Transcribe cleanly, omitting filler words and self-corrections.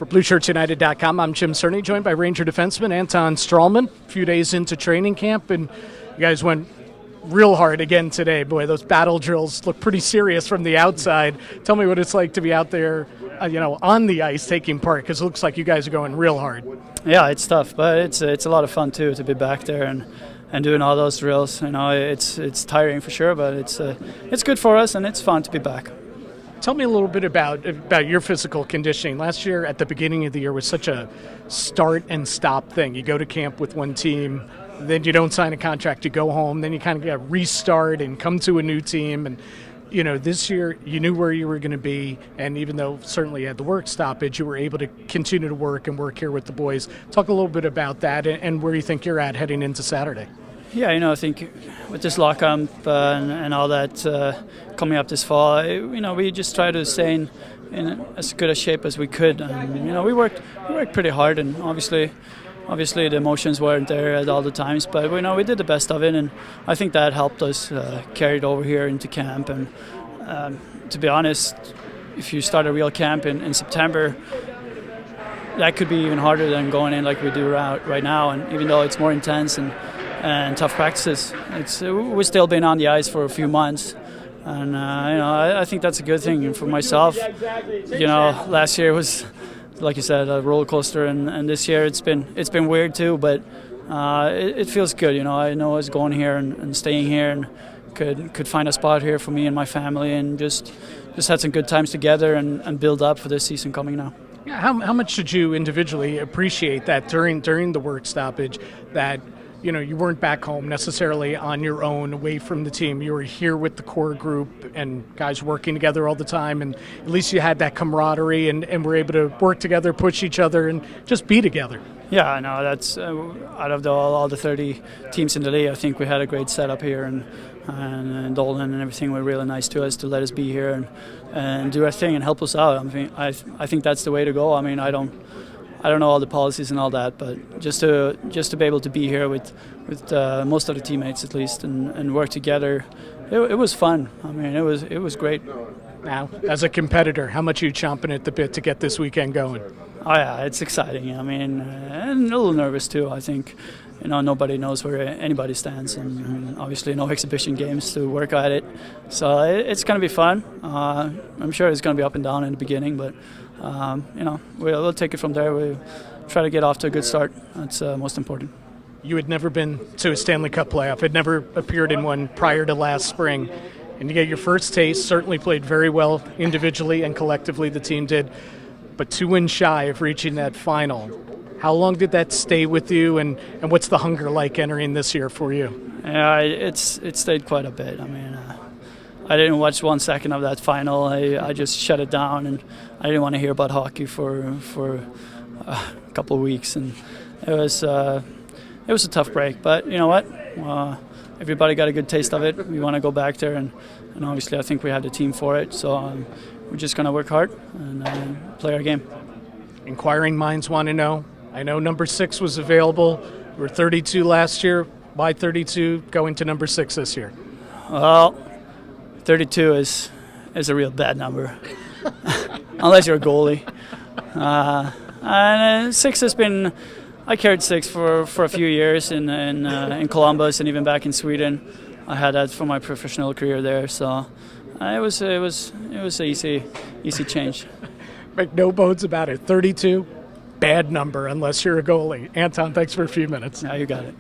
For BlueShirtsUnited.com, I'm Jim Cerny, joined by Ranger defenseman Anton Stralman. A few days into training camp, and you guys went real hard again today. Boy, those battle drills look pretty serious from the outside. Tell me what it's like to be out there, on the ice taking part, because it looks like you guys are going real hard. Yeah, it's tough, but it's a lot of fun too to be back there and doing all those drills. It's tiring for sure, but it's good for us and it's fun to be back. Tell me a little bit about your physical conditioning. Last year, at the beginning of the year, was such a start and stop thing. You go to camp with one team, then you don't sign a contract, you go home, then you kind of get a restart and come to a new team. And this year you knew where you were going to be, and even though certainly you had the work stoppage, you were able to continue to work here with the boys. Talk a little bit about that and where you think you're at heading into Saturday. Yeah, I think with this lockup and all that coming up this fall, we just try to stay in as good a shape as we could. And, we worked pretty hard, and obviously the emotions weren't there at all the times, but we did the best of it, and I think that helped us carry it over here into camp. And to be honest, if you start a real camp in September, that could be even harder than going in like we do right now. And even though it's more intense and tough practices, we've still been on the ice for a few months, and I think that's a good thing. And for myself, last year was, like you said, a roller coaster, and this year it's been weird too. But it feels good. I know I was going here and staying here and could find a spot here for me and my family, and just had some good times together and build up for this season coming now. Yeah, how much did you individually appreciate that during the work stoppage, that you weren't back home necessarily on your own, away from the team. You were here with the core group and guys working together all the time, and at least you had that camaraderie and were able to work together, push each other, and just be together. Yeah, I know. That's out of all the 30 teams in the league, I think we had a great setup here, and Dolan and everything were really nice to us to let us be here and do our thing and help us out. I think that's the way to go. I don't know all the policies and all that, but just to be able to be here with most of the teammates at least and work together, it was fun. It was great. Now, as a competitor, how much are you chomping at the bit to get this weekend going? Oh yeah, it's exciting. And a little nervous too. I think nobody knows where anybody stands, and obviously no exhibition games to work at it. So it's going to be fun. I'm sure it's going to be up and down in the beginning, but we'll take it from there. We'll try to get off to a good start. That's most important. You had never been to a Stanley Cup playoff, had never appeared in one prior to last spring, and you get your first taste. Certainly played very well individually and collectively, the team did, but 2 wins shy of reaching that final. How long did that stay with you, and what's the hunger like entering this year for you? Yeah, it stayed quite a bit. I didn't watch 1 second of that final. I just shut it down, and I didn't want to hear about hockey for a couple of weeks. And it was a tough break. But you know what? Everybody got a good taste of it. We want to go back there, and obviously I think we have the team for it. So we're just going to work hard and play our game. Inquiring minds want to know. I know number 6 was available. We were 32 last year. Why 32 going to number 6 this year? Well, 32 is a real bad number, unless you're a goalie. And 6 has been. I carried 6 for a few years in Columbus and even back in Sweden. I had that for my professional career there, so it was an easy change. Make no bones about it. 32, bad number unless you're a goalie. Anton, thanks for a few minutes. Yeah, you got it.